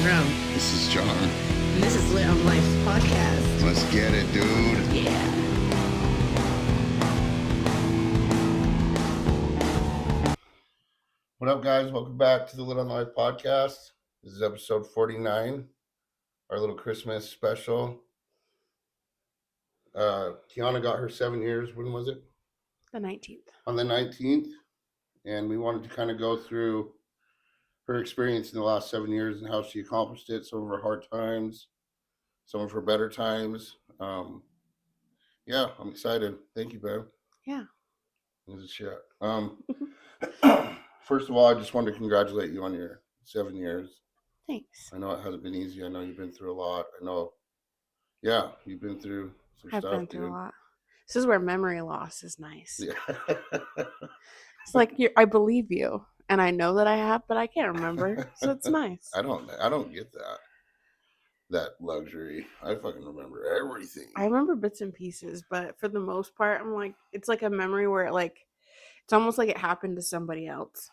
Jerome. This is John. And this is Lit on Life's podcast. Let's get it, dude. Yeah. What up, guys? Welcome back to the Lit on Life podcast. This is episode 49, our little Christmas special. KyAnna got her 7 years. When was it? The 19th. On the 19th. And we wanted to kind of go through her experience in the last 7 years and how she accomplished it, some of her hard times, some of her better times. Yeah, I'm excited. Thank you, babe. Yeah. This is shit. First of all, I just wanted to congratulate you on your 7 years. Thanks. I know it hasn't been easy. I know you've been through a lot. I know, yeah, you've been through some I've stuff, been through dude. a lot. This is where memory loss is nice. Yeah. It's like I believe you, and I know that I have, but I can't remember, so it's nice. I don't get that luxury. I fucking remember everything. I remember bits and pieces, but for the most part, I'm like, it's like a memory where it's almost like it happened to somebody else.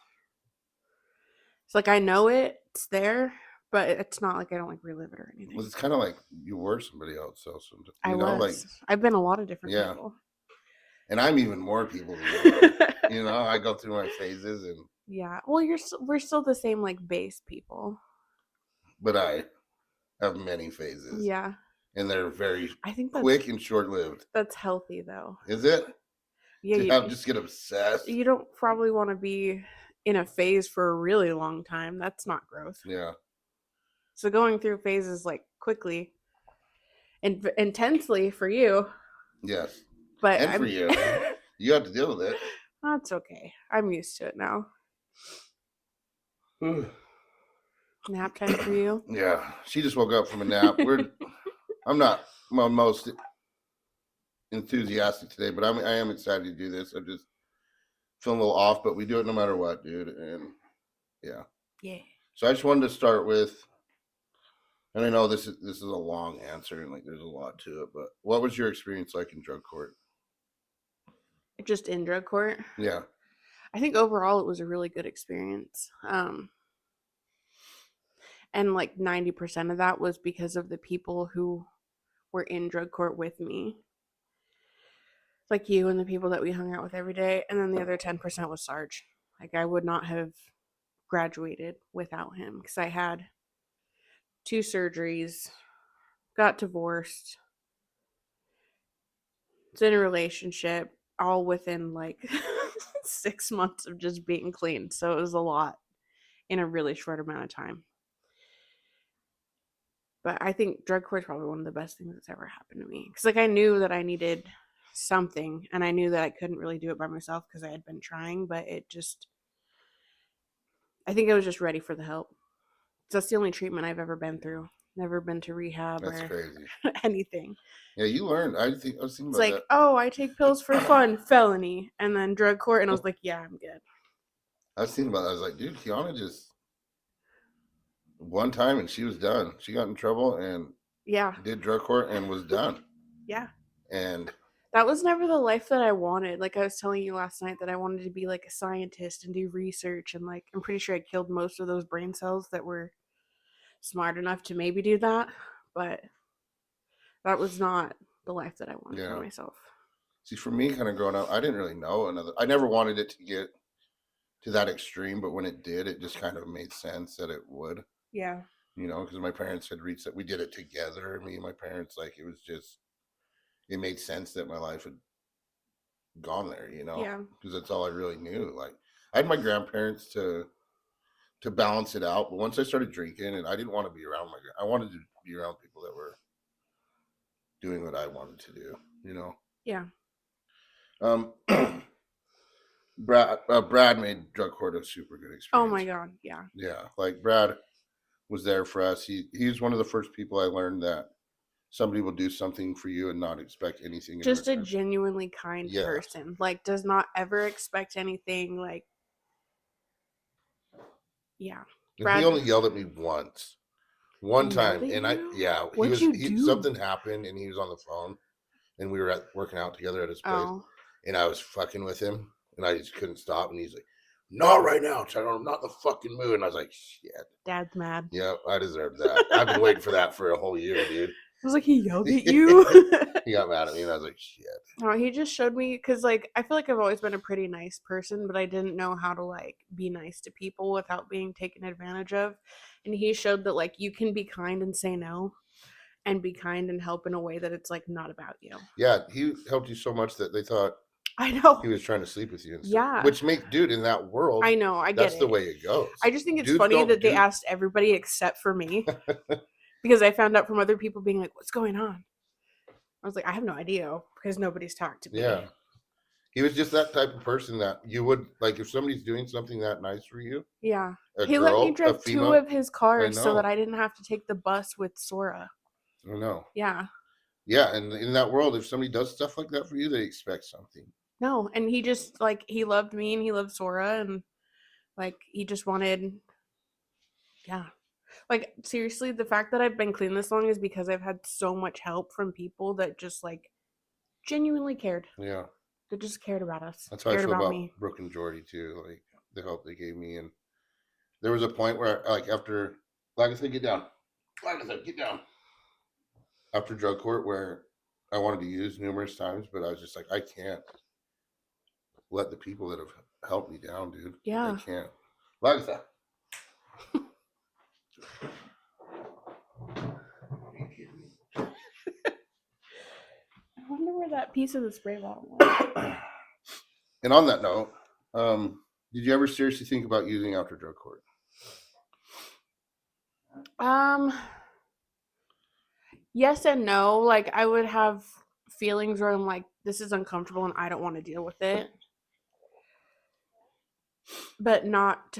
It's like I know it's there, but it's not like I don't relive it or anything. Well, it's kind of like you were somebody else. So I've been a lot of different Yeah. people. And I'm even more people than you. I go through my phases, Yeah. Well, we're still the same base people. but I have many phases. Yeah. And they're very I think quick and short-lived. That's healthy, though. Is it? Yeah. You just get obsessed. You don't probably want to be in a phase for a really long time. That's not growth. Yeah. So going through phases quickly and intensely for you. Yes. But And for you. You have to deal with it. That's okay. I'm used to it now. Nap time for you? Yeah. She just woke up from a nap. I'm not my most enthusiastic today, but I am excited to do this. I'm just feeling a little off, but we do it no matter what, dude. And yeah. Yeah. So I just wanted to start with, and I know this is a long answer and there's a lot to it, but what was your experience like in drug court? Just in drug court? Yeah. I think overall it was a really good experience. And 90% of that was because of the people who were in drug court with me. Like you and the people that we hung out with every day. And then the other 10% was Sarge. I would not have graduated without him because I had 2 surgeries, got divorced, was in a relationship, all within 6 months of just being clean. So it was a lot in a really short amount of time. But I think drug court is probably one of the best things that's ever happened to me. Because I knew that I needed something, and I knew that I couldn't really do it by myself because I had been trying, but I think I was just ready for the help. So that's the only treatment I've ever been through. Never been to rehab That's or crazy. anything. Yeah, you learned. I was thinking It's about that. I take pills for fun, felony, and then drug court, and I was like, yeah, I'm good. I was thinking about that. I was like, dude, KyAnna just one time and she was done. She got in trouble and did drug court and was done. Yeah. And that was never the life that I wanted. I was telling you last night that I wanted to be a scientist and do research, and I'm pretty sure I killed most of those brain cells that were smart enough to maybe do that, but that was not the life that I wanted for myself. See, for me, kind of growing up, I didn't really know I never wanted it to get to that extreme, but when it did, it just kind of made sense that it would. Yeah. Because my parents had reached that. We did it together. Me and my parents, it made sense that my life had gone there, Yeah. because that's all I really knew. I had my grandparents to balance it out, but once I started drinking, and I didn't want to be around I wanted to be around people that were doing what I wanted to do, Yeah. Brad made drug court a super good experience. Oh my God. Yeah. Yeah. Brad was there for us. He's one of the first people I learned that somebody will do something for you and not expect anything. Just a genuinely kind person. Does not ever expect anything. Yeah. Brad, he only yelled at me one time, and What'd you do? Something happened, and he was on the phone, and we were working out together at his place, and I was fucking with him, and I just couldn't stop, and he's like, not right now, Chuck. I'm not in the fucking mood. And I was like, shit. Dad's mad. Yeah, I deserved that. I've been waiting for that for a whole year, dude. I was like, he yelled at you. He got mad at me, and I was like, shit. No, he just showed me because, like, I feel like I've always been a pretty nice person, but I didn't know how to like be nice to people without being taken advantage of. And he showed that like you can be kind and say no, and be kind and help in a way that it's like not about you. Yeah, he helped you so much that they thought I know. he was trying to sleep with you. And stuff. Yeah. Which makes, dude, in that world, I know. I get that's it. the way it goes. I just think it's Dudes funny don't that they do- asked everybody except for me because I found out from other people being like, "What's going on?" I was like, "I have no idea because nobody's talked to me." Yeah. He was just that type of person that you would like if somebody's doing something that nice for you. Yeah. A He girl, let me a drive female. 2 of his cars so know. that I didn't have to take the bus with Sora. I know. Yeah. Yeah, and in that world, if somebody does stuff like that for you, they expect something. No, and he just like he loved me and he loved Sora and like he just wanted yeah. Like seriously, the fact that I've been clean this long is because I've had so much help from people that just like genuinely cared. Yeah. That just cared about us. That's how I cared feel about me. Brooke and Jordy too. Like the help they gave me, and there was a point where, like after, like I said, get down. Like I said, get down. After drug court, where I wanted to use numerous times, but I was just like, I can't let the people that have helped me down, dude. Yeah. I can't. Like that. I wonder where that piece of the spray bottle was. And on that note, did you ever seriously think about using after drug court? Yes and no. Like I would have feelings where I'm like, this is uncomfortable and I don't want to deal with it. But not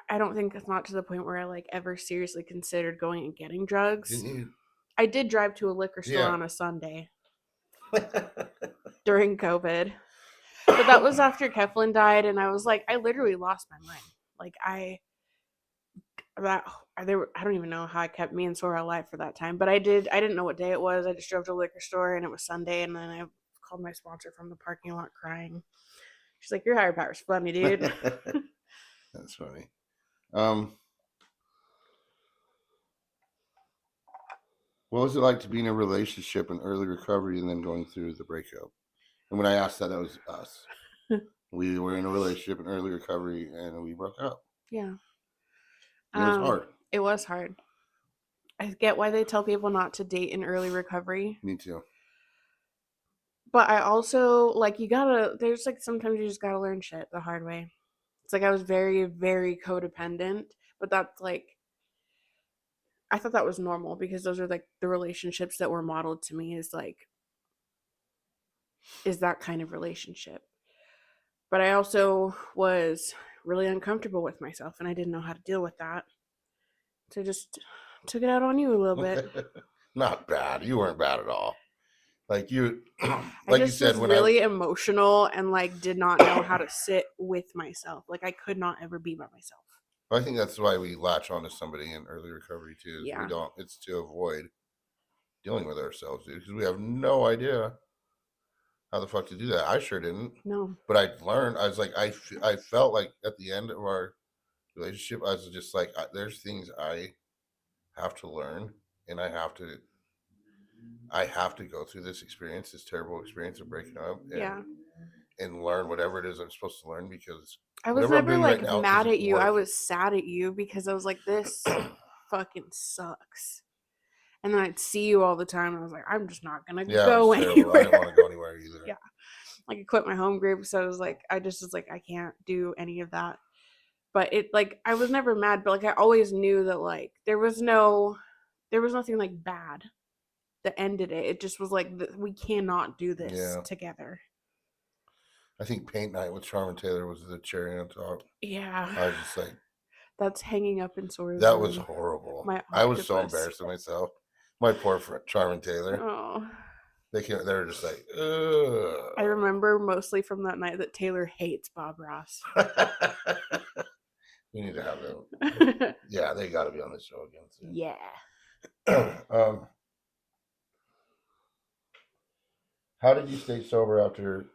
I don't think it's not to the point where I like ever seriously considered going and getting drugs. Didn't you? I did drive to a liquor store Yeah. on a Sunday during COVID. But that was after Keflin died and I was like, I literally lost my mind. Like I don't even know how I kept me and Sora alive for that time, but I didn't know what day it was. I just drove to a liquor store and it was Sunday, and then I called my sponsor from the parking lot crying. She's like, your higher power's funny, dude. That's funny. What was it like to be in a relationship in early recovery and then going through the breakup? And when I asked that was us. We were in a relationship in early recovery and we broke up. Yeah. It was hard. It was hard. I get why they tell people not to date in early recovery. Me too. But I also, like, there's like sometimes you just gotta learn shit the hard way. It's like I was very, very codependent, but that's like, I thought that was normal because those are like the relationships that were modeled to me is that kind of relationship. But I also was really uncomfortable with myself and I didn't know how to deal with that. So I just took it out on you a little bit. Not bad. You weren't bad at all. Like you, like you said, was really emotional and like did not know how to sit with myself. Like I could not ever be by myself. I think that's why we latch on to somebody in early recovery too. Yeah. It's to avoid dealing with ourselves, dude, because we have no idea how the fuck to do that. I sure didn't. No. But I learned. I was like, I felt like at the end of our relationship, I was just like, there's things I have to learn, and I have to go through this experience, this terrible experience of breaking up, and learn whatever it is I'm supposed to learn, because I was never like mad at you. I was sad at you because I was like, this fucking sucks. And then I'd see you all the time and I was like, I'm just not gonna go anywhere. I didn't want to go anywhere either. Yeah. Like I quit my home group, so I was like, I can't do any of that. But it like I was never mad, but like I always knew that like there was nothing like bad that ended it. It just was like we cannot do this together. I think paint night with Charmin Taylor was the cherry on top. Yeah. I was just like, that's hanging up in Sora's That room. was horrible. My I was so embarrassed of myself. My poor friend Charmin Taylor. Oh. They were just like, ugh. I remember mostly from that night that Taylor hates Bob Ross. We need to have them. Yeah, they got to be on the show again soon. Yeah. How did you stay sober after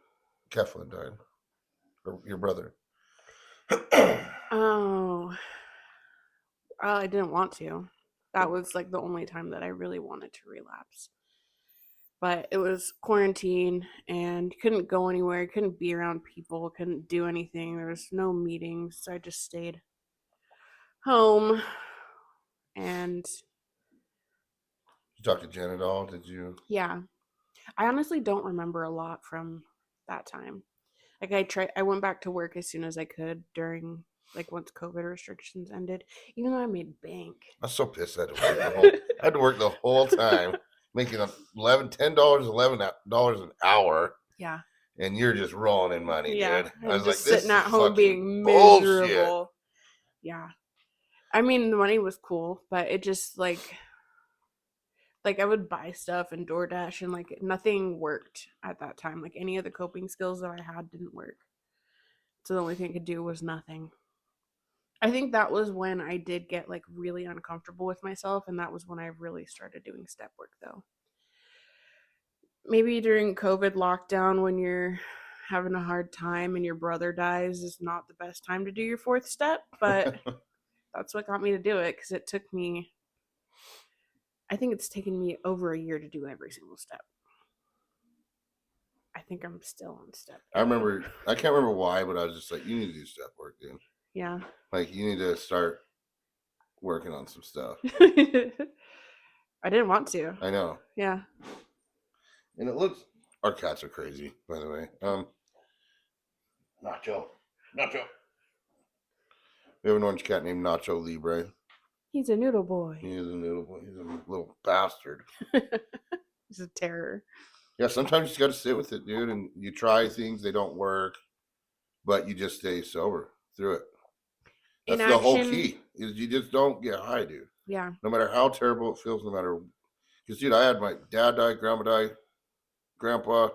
Keflin died? Or your brother? Oh, I didn't want to. That was like the only time that I really wanted to relapse. But it was quarantine and couldn't go anywhere, couldn't be around people, couldn't do anything. There was no meetings, so I just stayed home. And You talked to Jen at all? Did you? yeah, I honestly don't remember a lot from that time. Like I went back to work as soon as I could during like once COVID restrictions ended, even though I made bank. I was so pissed I had to work the whole. I had to work the whole time, making $10 an hour, Yeah. and you're just rolling in money, Yeah. dude. I And was like, just this sitting is at home fucking being bullshit. miserable. Yeah. I mean, the money was cool, but it just like I would buy stuff and DoorDash and like nothing worked at that time. Like any of the coping skills that I had didn't work. So the only thing I could do was nothing. I think that was when I did get like really uncomfortable with myself, and that was when I really started doing step work though. Maybe during COVID lockdown when you're having a hard time and your brother dies is not the best time to do your fourth step, but that's what got me to do it because it took me, I think it's taken me over a year to do every single step. I think I'm still on step 8. I can't remember why, but I was just like, you need to do step work, dude. Yeah. Like, you need to start working on some stuff. I didn't want to. I know. Yeah. And it looks, our cats are crazy, by the way. Nacho. We have an orange cat named Nacho Libre. He's a noodle boy. He is a noodle boy. He's a little bastard. He's a terror. Yeah, sometimes you just got to sit with it, dude, and you try things, they don't work, but you just stay sober through it. That's the whole key, is you just don't get high, dude. Yeah. No matter how terrible it feels, no matter, because, dude, I had my dad die, grandma die, grandpa,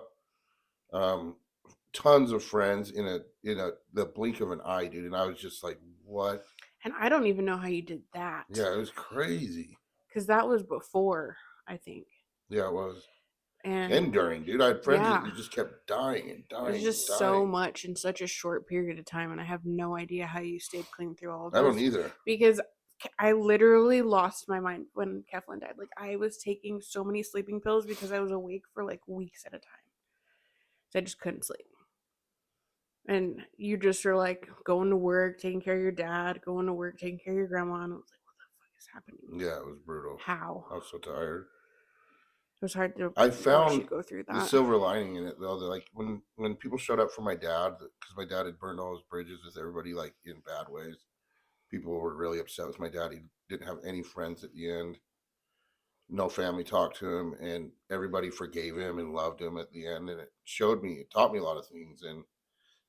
tons of friends in the blink of an eye, dude, and I was just like, what? And I don't even know how you did that. Yeah, it was crazy. Because that was before, I think. Yeah, it was. And during, dude, I had friends that just kept dying and dying. There's just so much in such a short period of time, and I have no idea how you stayed clean through all of this. I don't either. Because I literally lost my mind when Keflin died. Like, I was taking so many sleeping pills because I was awake for like weeks at a time. So I just couldn't sleep. And you just are like going to work, taking care of your dad, going to work, taking care of your grandma, and I was like, what the fuck is happening? Yeah, it was brutal. How? I was so tired. It was hard to I watch found you go through that. the silver lining in it, though. That, like, when people showed up for my dad, because my dad had burned all his bridges with everybody, like, in bad ways. People were really upset with my dad. He didn't have any friends at the end. No family talked to him, and everybody forgave him and loved him at the end. And it taught me a lot of things. And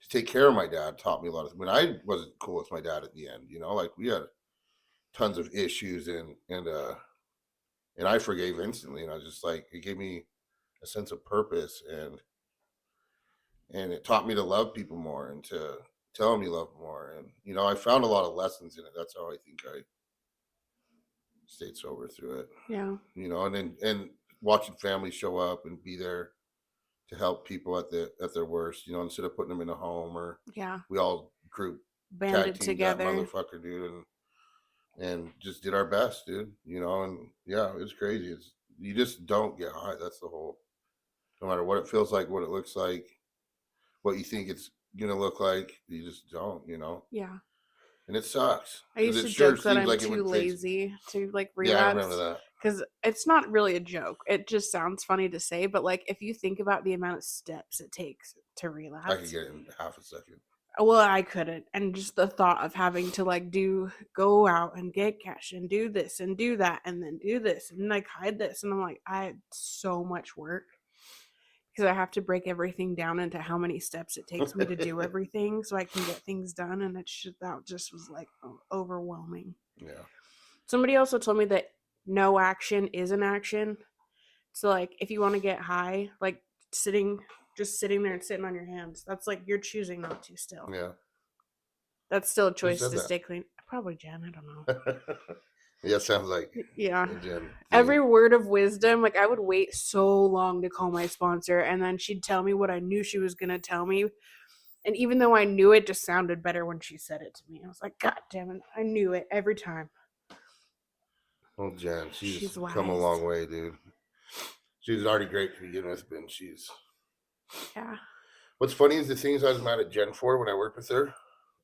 to take care of my dad taught me a lot of things. When I wasn't cool with my dad at the end, like, we had tons of issues, and I forgave instantly. And I was just like, it gave me a sense of purpose, and it taught me to love people more and to tell them you love more. And I found a lot of lessons in it. That's how I think I stayed sober through it. Yeah. And watching families show up and be there to help people at their worst, instead of putting them in a home, or we all banded together, that motherfucker, dude, and just did our best, dude. And yeah, it was crazy. You just don't get high. That's the whole. No matter what it feels like, what it looks like, what you think it's gonna look like, you just don't. Yeah. And it sucks. I used to joke that I'm too lazy to like relapse. Yeah, I remember that. Because it's not really a joke. It just sounds funny to say, but like if you think about the amount of steps it takes to relapse, I could get it in half a second. Well, I couldn't. And just the thought of having to like go out and get cash and do this and do that and then do this and like hide this. And I'm like, I had so much work because I have to break everything down into how many steps it takes me to do everything so I can get things done. And that just was like overwhelming. Yeah. Somebody also told me that no action is an action. So like if you want to get high, like just sitting there and sitting on your hands, that's like you're choosing not to still. Yeah. That's still a choice to stay clean. Probably Jen, I don't know. Yeah, sounds like. Yeah. Every word of wisdom, like I would wait so long to call my sponsor, and then she'd tell me what I knew she was going to tell me And even though I knew it, just sounded better when she said it to me. I was like, God damn it. I knew it every time. Well, Jen, she's She's come a wise. long way, dude. She was already great to begin with, but she's... Yeah. What's funny is the things I was mad at Jen for when I worked with her,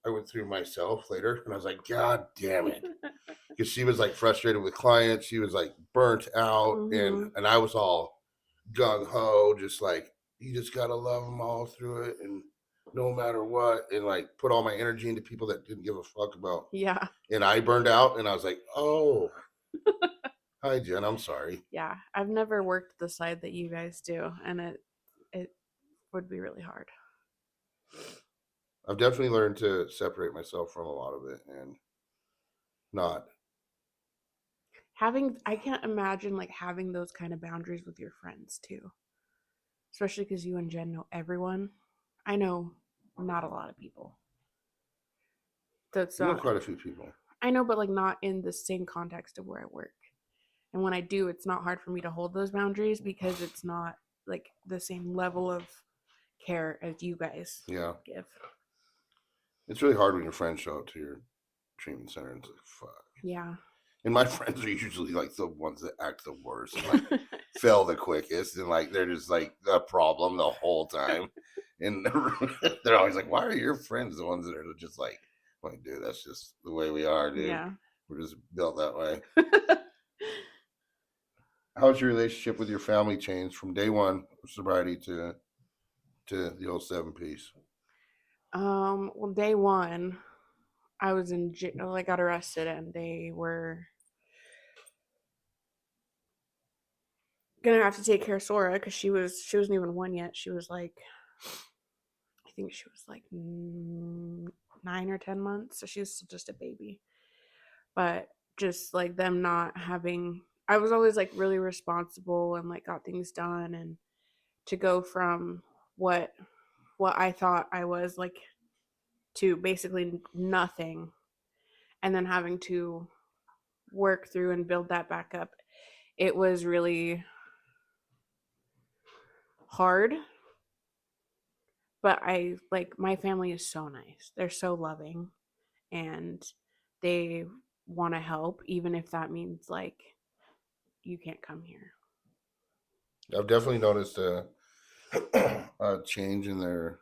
I went through myself later, and I was like, God damn it. Because she was like frustrated with clients. She was like burnt out, Mhm. and I was all gung-ho, just like, you just got to love them all through it, and no matter what, and like put all my energy into people that didn't give a fuck about. Yeah. And I burned out, and I was like, oh, hi, Jen, I'm sorry. Yeah. I've never worked the side that you guys do, and it would be really hard. I've definitely learned to separate myself from a lot of it and not. I can't imagine like having those kind of boundaries with your friends too. Especially because you and Jen know everyone. I know not a lot of people. That's You know not, quite a few people. I know, but like not in the same context of where I work. And when I do, it's not hard for me to hold those boundaries because it's not like the same level of care as you guys Yeah. give. It's really hard when your friends show up to your treatment center and it's like, fuck. Yeah. And my friends are usually like the ones that act the worst and like fail the quickest, and like they're just like the problem the whole time. And they're always like, why are your friends the ones that are just like, dude, that's just the way we are, dude. Yeah. We're just built that way. How's your relationship with your family changed from day one of sobriety to the old 7-piece? Well, day one, I was in jail. I got arrested, and they were gonna have to take care of Sora because she wasn't even one yet. She was like, I think she was like 9 or 10 months, so she was still just a baby. But just like them not having, I was always like really responsible and like got things done, and to go from what I thought I was like to basically nothing, and then having to work through and build that back up, it was really hard. But I like, my family is so nice. They're so loving, and they want to help, even if that means like you can't come here. I've definitely noticed a change in their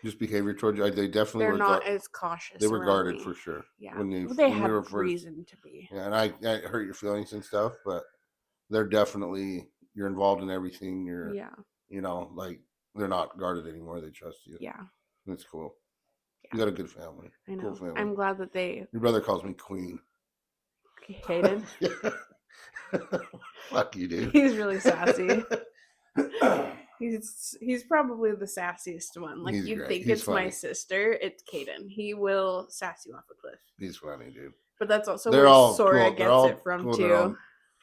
just behavior towards you. They definitely They're were not as cautious. they were around guarded me. for sure. Yeah, When they when we had were first, reason to be. yeah, and I hurt your feelings and stuff, but they're definitely, you're involved in everything. You're, Yeah, you know, like they're not guarded anymore. They trust you. yeah, That's cool. yeah. You got a good family. I know. Cool family. I'm glad that they. Your brother calls me Queen. Hayden. Fuck you, dude. He's really sassy. He's probably the sassiest one. Like, He's you'd great. think He's it's my funny. sister. It's Caden. He will sass you off a cliff. He's funny, dude. But that's also They're where all Sora cool. gets They're all it from cool too.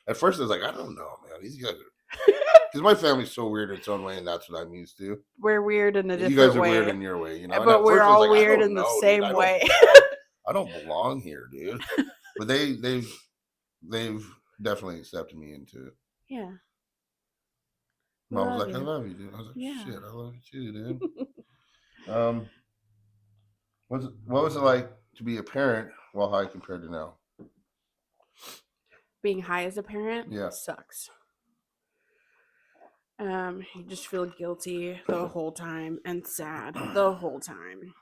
At first, I was like, I don't know, man. These guys are, because my family's so weird in its own way, and that's what I'm used to. We're weird in a different way. You guys are weird in your way, you know. But we're all weird in the same way. I don't belong here, dude. But they've definitely accepted me into it. Yeah. Mom was like, I love you, dude. I was like, yeah. shit, I love you too, dude. What was it like to be a parent while high compared to now? Being high as a parent, Yeah, sucks. You just feel guilty the whole time and sad the whole time,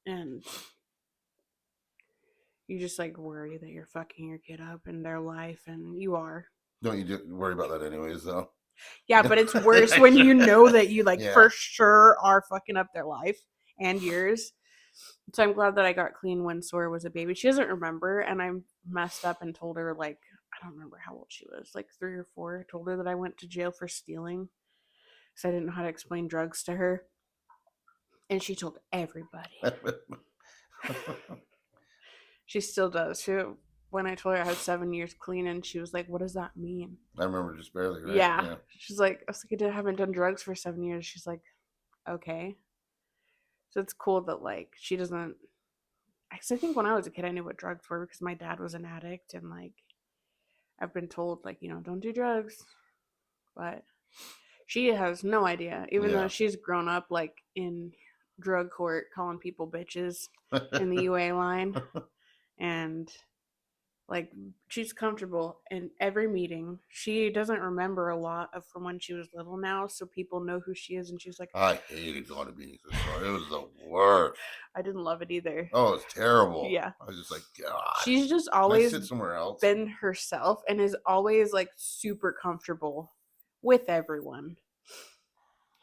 and you just like worry that you're fucking your kid up in their life, and you are. Don't you worry about that anyways, though? Yeah, but it's worse when you know that you like for sure are fucking up their life and yours. So I'm glad that I got clean when Sora was a baby. She doesn't remember, and I messed up and told her, like, I don't remember how old she was, like 3 or 4. I told her that I went to jail for stealing because I didn't know how to explain drugs to her. And she told everybody. She still does. When I told her I had 7 years clean, and she was like, what does that mean? I remember just barely, right? Yeah. She's like, I was like, I haven't done drugs for 7 years. She's like, okay. So it's cool that, like, she doesn't. Because I think when I was a kid, I knew what drugs were because my dad was an addict, and, like, I've been told, like, don't do drugs. But She has no idea, even Yeah. though she's grown up like in drug court calling people bitches in the UA line. And like she's comfortable in every meeting. She doesn't remember a lot of from when she was little now, so people know who she is. And she's like, I hated going to meetings this summer. It was the worst. I didn't love it either. Oh, it's terrible. Yeah. I was just like, God. She's just Can I always sit somewhere else? been herself and is always like super comfortable with everyone.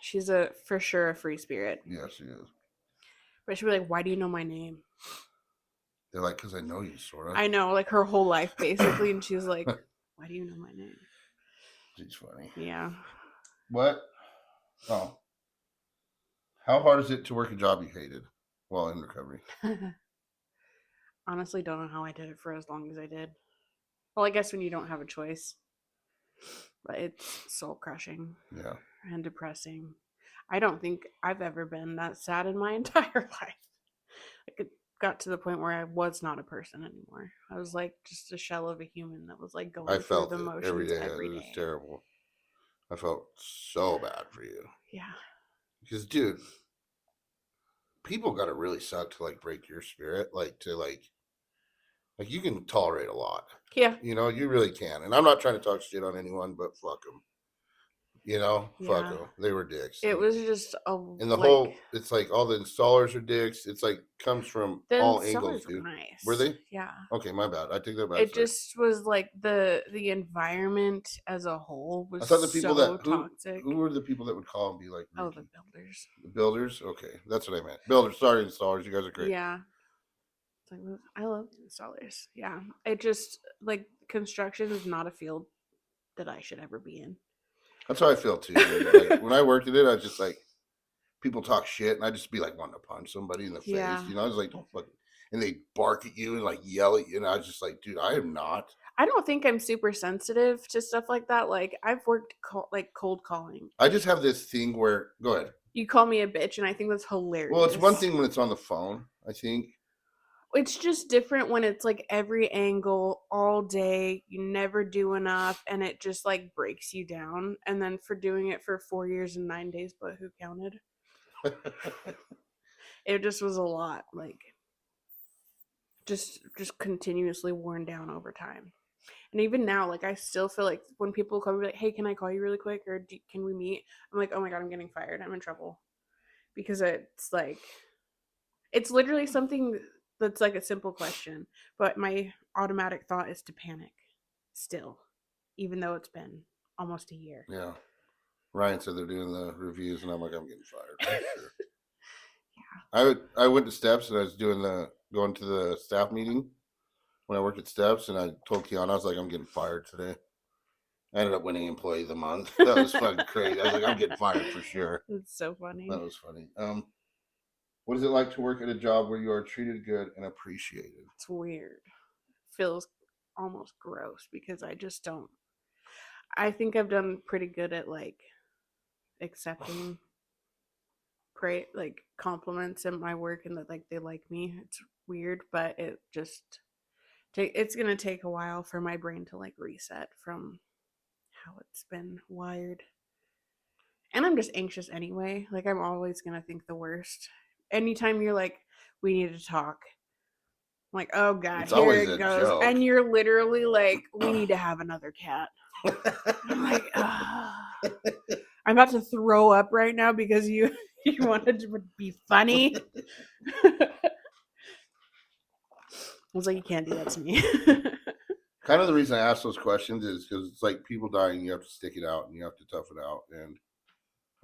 She's for sure a free spirit. Yeah, she is. But she'll be like, why do you know my name? They're like, because I know you, sort of. I know, like her whole life basically. And she's like, why do you know my name? She's funny. Yeah. What? Oh. How hard is it to work a job you hated while in recovery? Honestly, don't know how I did it for as long as I did. Well, I guess when you don't have a choice. But it's soul crushing. Yeah. And depressing. I don't think I've ever been that sad in my entire life. Like it got to the point where I was not a person anymore. I was like just a shell of a human that was like going I through felt the it motions every day. every It was day. terrible. I felt so bad for you. Yeah. Because, dude, people got to really suck to like break your spirit, like to like you can tolerate a lot. Yeah. You know, you really can. And I'm not trying to talk shit on anyone, but fuck them. You know, fuck them. They were dicks. It was just a and the whole. It's like all the installers are dicks. It's like comes from all angles, dude. Nice. Were they? Yeah. Okay, my bad. I take that back. It just was like the environment as a whole was. I thought the people so toxic. Who were the people that would call and be like? Oh, the builders. The builders. Okay, that's what I meant. Builders. Sorry, installers. You guys are great. Yeah. It's like I love installers. Yeah. It just like construction is not a field that I should ever be in. That's how I feel too. Like, when I worked at it, I was just like, people talk shit, and I just be like wanting to punch somebody in the face. You know, I was like, don't fucking, and they bark at you and like yell at you, and I was just like, dude, I am not. I don't think I'm super sensitive to stuff like that. Like I've worked cold calling. I just have this thing where, go ahead. You call me a bitch, and I think that's hilarious. Well, it's one thing when it's on the phone, I think. It's just different when it's like every angle all day, you never do enough, and it just like breaks you down. And then for doing it for 4 years and 9 days, but who counted? It just was a lot, like just continuously worn down over time. And even now, like I still feel like when people call me like, hey, can I call you really quick, or can we meet? I'm like, oh my god, I'm getting fired, I'm in trouble. Because it's like, it's literally something that's like a simple question, but my automatic thought is to panic still, even though it's been almost a year. Yeah. Ryan said they're doing the reviews, and I'm like, I'm getting fired. Sure. Yeah. I went to Steps, and I was going to the staff meeting when I worked at Steps, and I told KyAnna, I was like, I'm getting fired today. I ended up winning Employee of the Month. That was fucking crazy. I was like, I'm getting fired for sure. It's so funny. That was funny. What is it like to work at a job where you are treated good and appreciated? It's weird. Feels almost gross because I just don't. I think I've done pretty good at like accepting like compliments in my work and that like they like me. It's weird, but it just it's gonna take a while for my brain to like reset from how it's been wired. And I'm just anxious anyway. Like I'm always gonna think the worst. Anytime you're like, we need to talk, I'm like, oh god, it's here always it a goes. joke. And you're literally like, we need to have another cat. I'm like, I'm about to throw up right now because you wanted to be funny. I was like, you can't do that to me. Kind of the reason I ask those questions is because it's like people dying, you have to stick it out and you have to tough it out. And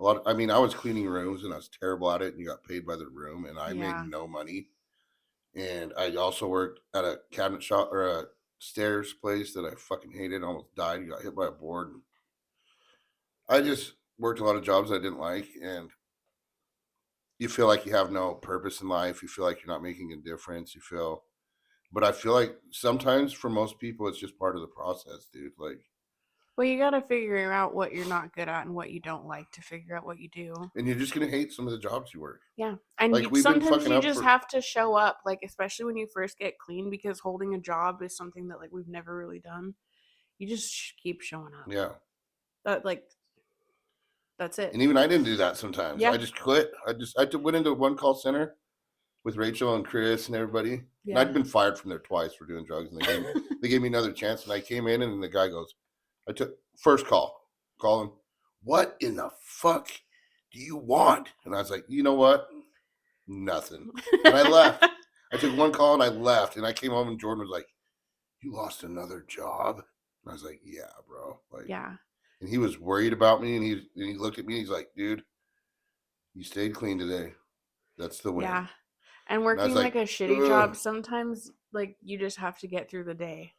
I was cleaning rooms and I was terrible at it, and you got paid by the room, and I made no money. And I also worked at a cabinet shop or a stairs place that I fucking hated. I almost died. You got hit by a board. I just worked a lot of jobs I didn't like, and you feel like you have no purpose in life. You feel like you're not making a difference. But I feel like sometimes for most people, it's just part of the process, dude. Like, well, you got to figure out what you're not good at and what you don't like to figure out what you do. And you're just going to hate some of the jobs you work. Yeah. And like, sometimes you just have to show up, like, especially when you first get clean, because holding a job is something that, like, we've never really done. You just keep showing up. Yeah. That, like, That's it. And even I didn't do that sometimes. Yeah. I just quit. Went into one call center with Rachel and Chris and everybody. And Yeah. I'd been fired from there twice for doing drugs. And they gave me another chance. And I came in and the guy goes, I took first call him, what in the fuck do you want? And I was like, you know what? Nothing. And I left. I took one call and I left. And I came home and Jordan was like, you lost another job? And I was like, yeah, bro. Like, Yeah. And he was worried about me. And he looked at me and he's like, dude, you stayed clean today. That's the win. Yeah. And working like, like a shitty job, sometimes like you just have to get through the day.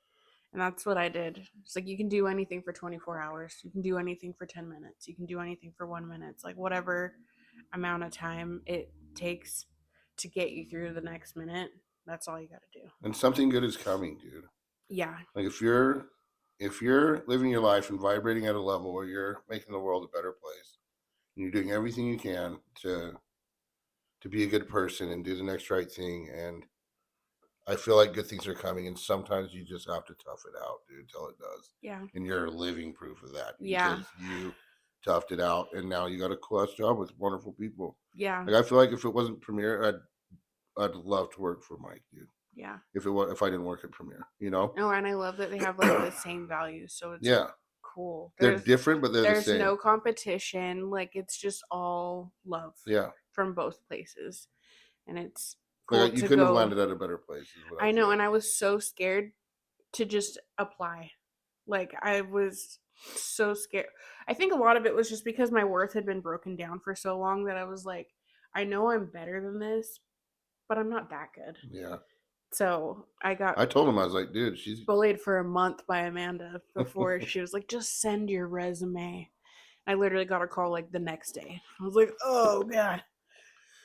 And that's what I did. It's like you can do anything for 24 hours. You can do anything for 10 minutes. You can do anything for 1 minute. It's like whatever amount of time it takes to get you through the next minute. That's all you got to do. And something good is coming, dude. Yeah. Like if you're living your life and vibrating at a level where you're making the world a better place, and you're doing everything you can to be a good person and do the next right thing, and I feel like good things are coming, and sometimes you just have to tough it out, dude, till it does. Yeah. And you're living proof of that. Yeah. Because you toughed it out, and now you got a cool ass job with wonderful people. Yeah. Like I feel like if it wasn't Premiere, I'd love to work for Mike, dude. Yeah. If I didn't work at Premiere, you know. Oh, and I love that they have like the same values, so it's cool. They're different, but they're the same. There's no competition. Like it's just all love. Yeah. From both places, and it's cool. Like, you couldn't have landed at a better place. I know, and I was so scared to just apply. Like I was so scared. I think a lot of it was just because my worth had been broken down for so long that I was like, I know I'm better than this, but I'm not that good. Yeah. So I told him, I was like, dude, she's bullied for a month by Amanda before she was like, just send your resume. I literally got a call like the next day. I was like, oh God.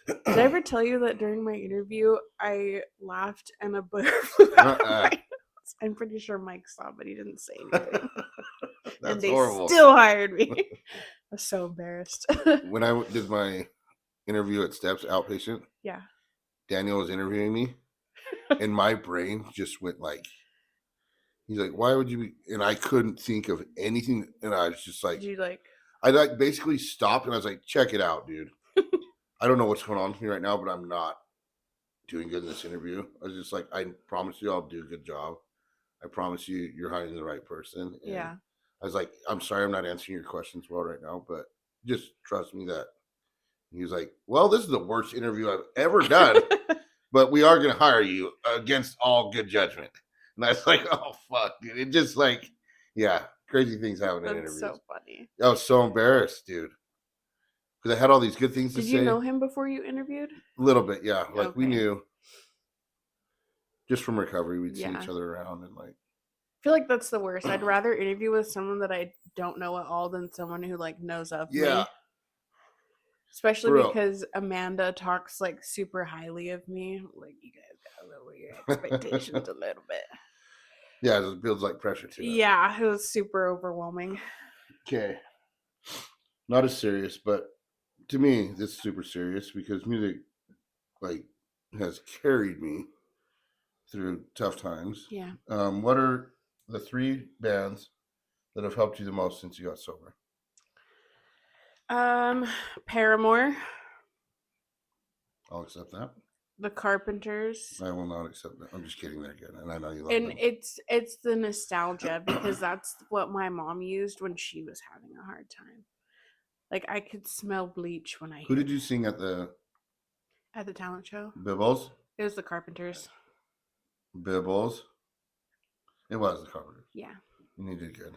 Did I ever tell you that during my interview I laughed and a butter flew out of my nose? I'm pretty sure Mike saw, but he didn't say anything. That's and they horrible. still hired me. I was so embarrassed. When I did my interview at Steps outpatient, yeah, Daniel was interviewing me, and my brain just went like, he's like, why would you be? And I couldn't think of anything, and I was just like, did you like? I like basically stopped, and I was like, check it out, dude. I don't know what's going on with me right now, but I'm not doing good in this interview. I was just like, I promise you I'll do a good job. I promise you you're hiring the right person. And yeah. I was like, I'm sorry I'm not answering your questions well right now, but just trust me that. He was like, well, this is the worst interview I've ever done, but we are going to hire you against all good judgment. And I was like, oh, fuck, dude. It just like, yeah, crazy things happen in interviews. That's so funny. I was so embarrassed, dude. Because I had all these good things to say. Did you know him before you interviewed? A little bit, yeah. Like we Okay. knew. Just from recovery, we'd see each other around and like. I feel like that's the worst. I'd rather interview with someone that I don't know at all than someone who like knows of me. Especially because Amanda talks like super highly of me. Like, you guys gotta lower your expectations a little bit. Yeah, it builds like pressure to it. Yeah, it was super overwhelming. Okay. Not as serious, but to me, this is super serious because music like has carried me through tough times. Yeah. What are the 3 bands that have helped you the most since you got sober? Paramore. I'll accept that. The Carpenters. I will not accept that. I'm just kidding there again. And I know you love And them. it's the nostalgia because that's what my mom used when she was having a hard time. Like I could smell bleach when I Who did you sing at the talent show? Bibbles? It was the Carpenters. Bibbles. It was the Carpenters. Yeah. And you did good.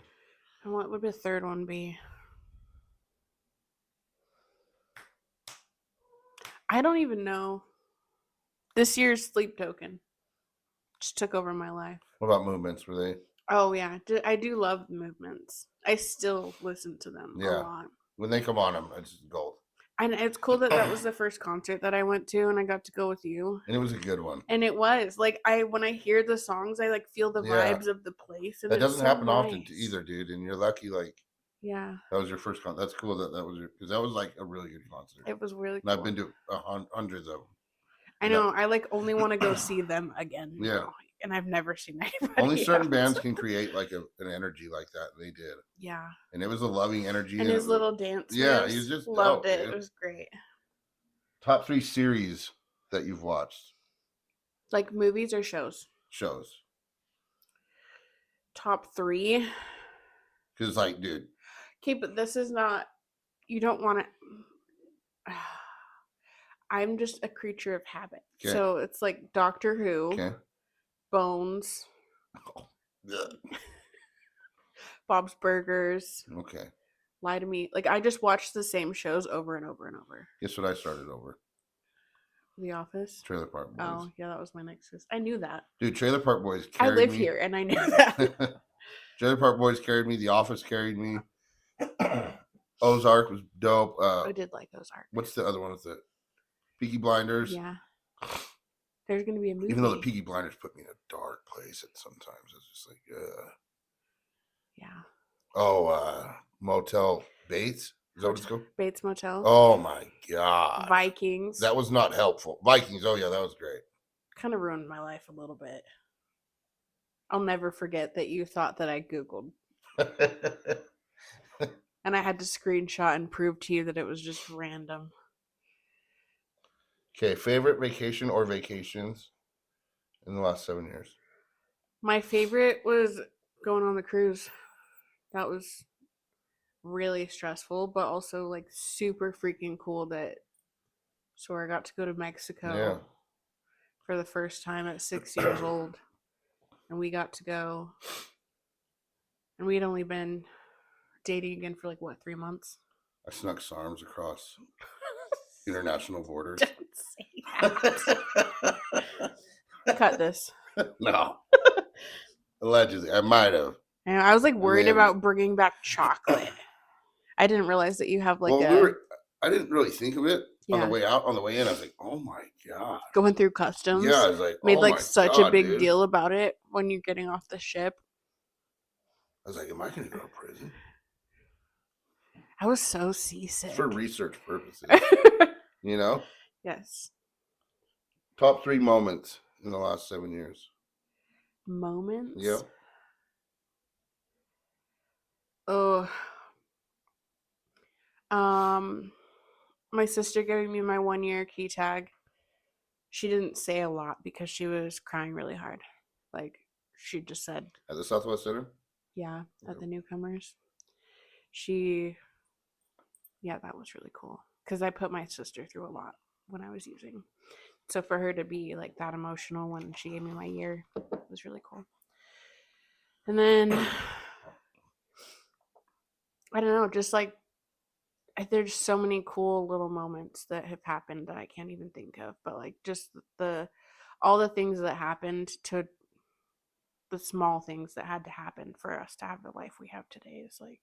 And what would the third one be? I don't even know. This year's Sleep Token just took over my life. What about Movements? Were they? Oh yeah, I do love Movements. I still listen to them a lot. When they come on, it's gold. And it's cool that was the first concert that I went to, and I got to go with you. And it was a good one. And it was like when I hear the songs, I like feel the vibes of the place. And that doesn't happen nice. often either, dude. And you're lucky, like. Yeah. That was your first concert. That's cool that was because that was like a really good concert. It was really cool. And I've been to hundreds of them. I know. I like only want to go see them again. Yeah. and I've never seen anybody Only certain else. bands can create like an energy like that. And they did. Yeah. And it was a loving energy. And his it little dance. Yeah, moves, he was just loved dope, it. dude. It was great. Top 3 series that you've watched. Like movies or shows? Shows. Top 3. Because, like, dude. Okay, but this is not. You don't want to. I'm just a creature of habit. Okay. So it's like Doctor Who, Okay. Bones, Bob's Burgers, Okay. Lie to Me. Like I just watch the same shows over and over and over. Guess what I started over? The Office. Trailer Park Boys. Oh, yeah, that was my next guess. I knew that. Dude, Trailer Park Boys I carried live me. here and I knew that. Trailer Park Boys carried me. The Office carried me. Ozark was dope. I did like Ozark. What's the other one with it? Peaky Blinders. Yeah. There's going to be a movie. Even though the Peaky Blinders put me in a dark place at sometimes. It's just like, Yeah. Oh, Motel Bates? Is that what it's called? Bates Motel. Oh my God. Vikings. That was not helpful. Vikings. Oh yeah, that was great. Kind of ruined my life a little bit. I'll never forget that you thought that I Googled. And I had to screenshot and prove to you that it was just random. Okay, favorite vacation or vacations in the last 7 years? My favorite was going on the cruise. That was really stressful, but also like super freaking cool that I got to go to Mexico for the first time at 6 years old. And we got to go. And we had only been dating again for like, 3 months? I snuck SARMs across international borders. Don't say that. Cut this. No. Allegedly. I might have. And I was like worried about bringing back chocolate. I didn't realize that you have like I didn't really think of it on Yeah. the way out. On the way in, I was like, oh my God. going through customs. Yeah, I was like, made oh like my such God, a big dude. deal about it when you're getting off the ship. I was like, am I going to go to prison? I was so seasick. For research purposes. You know? Yes. Top 3 moments in the last 7 years. Moments? Yep. Oh. My sister giving me my 1-year key tag. She didn't say a lot because she was crying really hard. Like, she just said, At the Southwest Center? yeah, at Yep. the newcomers. That was really cool. Because I put my sister through a lot when I was using. So for her to be like that emotional when she gave me my year was really cool. And then, I don't know, just like, there's so many cool little moments that have happened that I can't even think of. But like just all the things that happened to the small things that had to happen for us to have the life we have today is like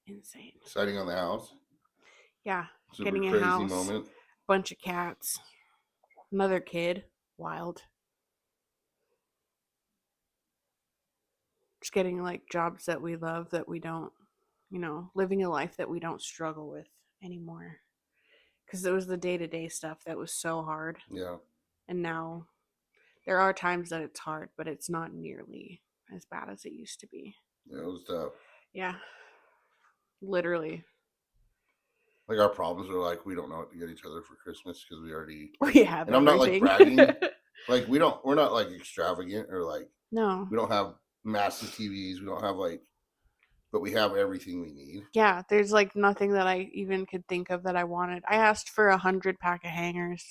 insane. Sighting on the house. Yeah. Super getting a crazy house, moment. bunch of cats, another kid, wild. Just getting like jobs that we love, that we don't, living a life that we don't struggle with anymore. Because it was the day-to-day stuff that was so hard. Yeah. And now there are times that it's hard, but it's not nearly as bad as it used to be. Yeah, it was tough. Yeah. Literally. Like our problems are like, we don't know what to get each other for Christmas because we already. We have And I'm not like everything. bragging. Like we're not like extravagant or like. No. We don't have massive TVs. We don't have like, but we have everything we need. Yeah, there's like nothing that I even could think of that I wanted. I asked for 100 pack of hangers.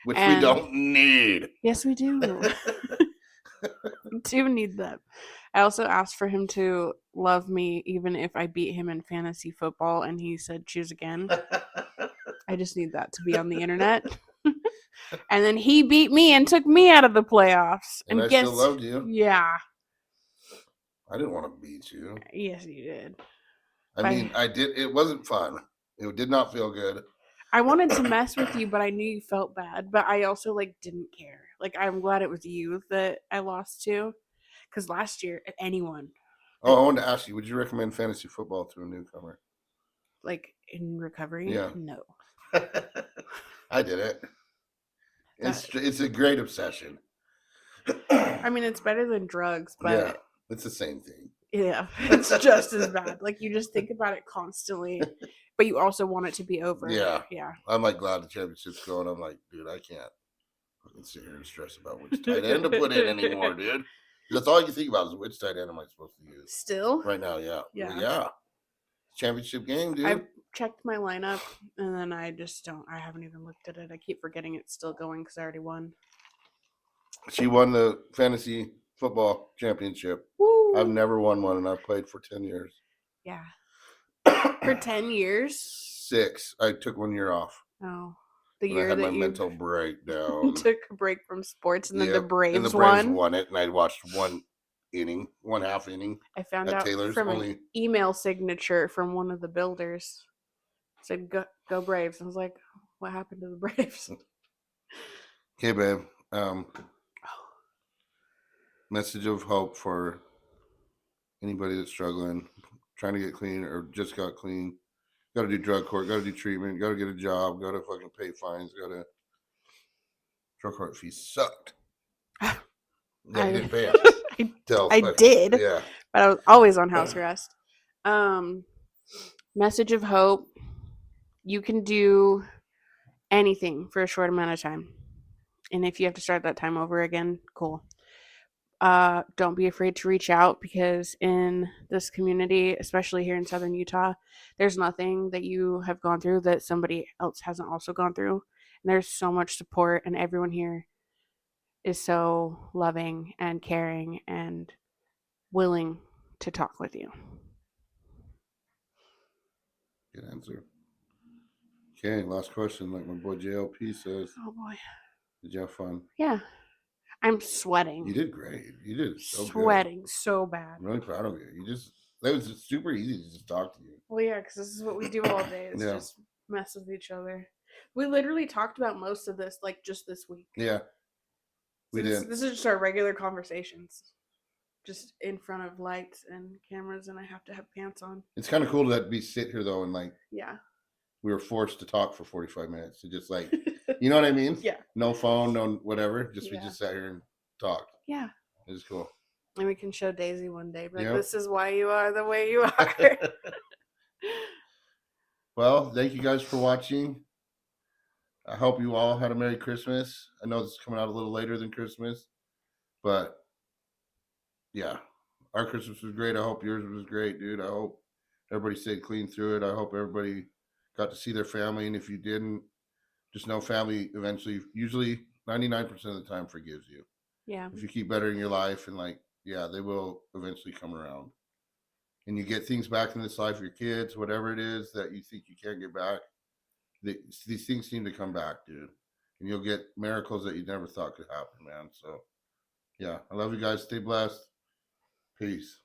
Which we don't need. Yes, we do. We do need them. I also asked for him to love me even if I beat him in fantasy football, and he said choose again. I just need that to be on the internet. And then he beat me and took me out of the playoffs. And I still loved you. Yeah. I didn't want to beat you. Yes, you did. I mean, I did. It wasn't fun. It did not feel good. I wanted to mess with you, but I knew you felt bad. But I also like didn't care. Like I'm glad it was you that I lost to, because last year anyone. Oh, I wanted to ask you: would you recommend fantasy football to a newcomer? Like in recovery? Yeah. No. I did it. It's a great obsession. I mean, it's better than drugs, but Yeah, it's the same thing. yeah, it's just as bad. Like, you just think about it constantly, but you also want it to be over. Yeah. Yeah. I'm like glad the championship's going. I'm like, dude, I can't fucking sit here and stress about which tight end to put in anymore, dude. That's all you can think about is which tight end am I supposed to use Still? right now. Yeah, Yeah. yeah. Championship game, dude. I've checked my lineup, and then I just don't. I haven't even looked at it. I keep forgetting it's still going because I already won. She won the fantasy football championship. Woo! I've never won one, and I've played for 10 years. Yeah. For 10 years? 6. I took 1 year off. Oh. The And I year had that my you mental breakdown. took a break from sports, and then the Yep, Braves, and the Braves won. won it, and I watched 1 half inning. I found at out Taylor's from only- an email signature from one of the builders. It said, go Braves. I was like, what happened to the Braves? Okay, babe. Message of hope for anybody that's struggling, trying to get clean or just got clean. Got to do drug court, got to do treatment, got to get a job, got to fucking pay fines, got to. Drug court fees sucked. Yeah, you didn't pay them. I did, Yeah. but I was always on house arrest. Message of hope. You can do anything for a short amount of time. And if you have to start that time over again, cool. Don't be afraid to reach out, because in this community, especially here in Southern Utah, there's nothing that you have gone through that somebody else hasn't also gone through. And there's so much support, and everyone here is so loving and caring and willing to talk with you. Good answer. Okay, last question. Like my boy JLP says, Oh boy. did you have fun? Yeah. I'm sweating. You did great. You did so Sweating so bad. I'm really proud of you. That was just super easy to just talk to you. Well, yeah, because this is what we do all day. It's Yeah. just mess with each other. We literally talked about most of this like just this week. Yeah. We did. This is just our regular conversations. Just in front of lights and cameras, and I have to have pants on. It's kind of cool that we sit here though, and like Yeah. we were forced to talk for 45 minutes to just like, you know what I mean? Yeah. No phone, no whatever. We Yeah. just sat here and talked. Yeah. It was cool. And we can show Daisy one day, but Yep. this is why you are the way you are. Well, thank you guys for watching. I hope you all had a Merry Christmas. I know this is coming out a little later than Christmas, but yeah, our Christmas was great. I hope yours was great, dude. I hope everybody stayed clean through it. I hope everybody got to see their family. And if you didn't, just know family eventually, usually 99% of the time, forgives you. Yeah. If you keep bettering your life, and like, yeah, they will eventually come around. And you get things back in this life, your kids, whatever it is that you think you can't get back. These things seem to come back, dude. And you'll get miracles that you never thought could happen, man. So, yeah, I love you guys. Stay blessed. Peace.